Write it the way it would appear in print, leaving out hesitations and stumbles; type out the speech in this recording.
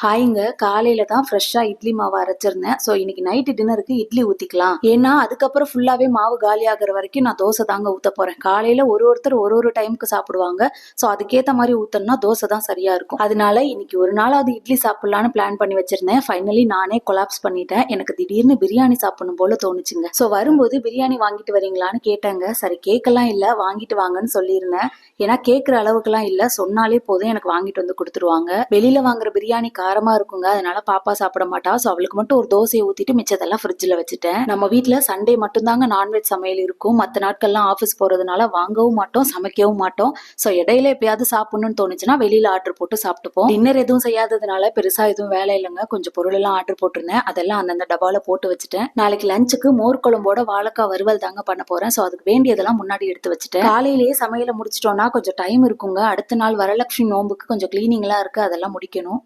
ஹாய்ங்க. காலையில தான் ஃப்ரெஷ்ஷா இட்லி மாவு அரைச்சிருந்தேன். ஸோ இன்னைக்கு நைட்டு டின்னருக்கு இட்லி ஊத்திக்கலாம். ஏன்னா அதுக்கப்புறம் ஃபுல்லாவே மாவு காலி ஆகுற வரைக்கும் நான் தோசை தாங்க ஊத்த போறேன். காலையில ஒருத்தர் ஒரு டைமுக்கு சாப்பிடுவாங்க. ஸோ அதுக்கேத்த மாதிரி ஊத்தணும்னா தோசை தான் சரியா இருக்கும். அதனால இன்னைக்கு ஒரு நாளாவது இட்லி சாப்பிடலான்னு பிளான் பண்ணி வச்சிருந்தேன். ஃபைனலி நானே கொலாப்ஸ் பண்ணிட்டேன். எனக்கு திடீர்னு பிரியாணி சாப்பிடணும் போல தோணுச்சுங்க. ஸோ வரும்போது பிரியாணி வாங்கிட்டு வரீங்களான்னு கேட்டாங்க. சரி கேட்கலாம் இல்ல, வாங்கிட்டு வாங்கன்னு சொல்லியிருந்தேன். ஏன்னா கேட்குற அளவுக்குலாம் இல்ல, சொன்னாலே போதும் எனக்கு வாங்கிட்டு வந்து கொடுத்துருவாங்க. வெளியில வாங்குற பிரியாணி காரமா இருக்குங்க, அதனால பாப்பா சாப்பிட மாட்டா. ஸோ அவளுக்கு மட்டும் ஒரு தோசையை ஊத்திட்டு மிச்சதெல்லாம் ஃப்ரிட்ஜில் வச்சுட்டேன். நம்ம வீட்டில் சண்டே மட்டும்தாங்க நான்வெஜ் சமையல் இருக்கும். மற்ற நாட்கள்லாம் ஆஃபீஸ் போறதுனால வாங்கவும் மாட்டோம், சமைக்கவும் மாட்டோம். ஸோ இடையில எப்பயாவது சாப்பிடணும்னு தோணுச்சுன்னா வெளியில ஆர்டர் போட்டு சாப்பிட்டுப்போம். டின்னர் எதுவும் செய்யாததுனால பெருசா எதுவும் வேலை இல்லைங்க. கொஞ்சம் பொருள் எல்லாம் ஆர்டர் போட்டிருந்தேன், அதெல்லாம் அந்தந்த டப்பால போட்டு வச்சுட்டேன். நாளைக்கு லஞ்சுக்கு மோர் குழம்போட வாழைக்காய் வறுவல் தாங்க பண்ண போறேன். ஸோ அதுக்கு வேண்டியதெல்லாம் முன்னாடி எடுத்து வச்சுட்டேன். காலையிலேயே சமையலை முடிச்சிட்டோம்னா கொஞ்சம் டைம் இருக்குங்க. அடுத்த நாள் வரலட்சுமி நோம்புக்கு கொஞ்சம் கிளீனிங் எல்லாம் இருக்கு, அதெல்லாம் முடிக்கணும்.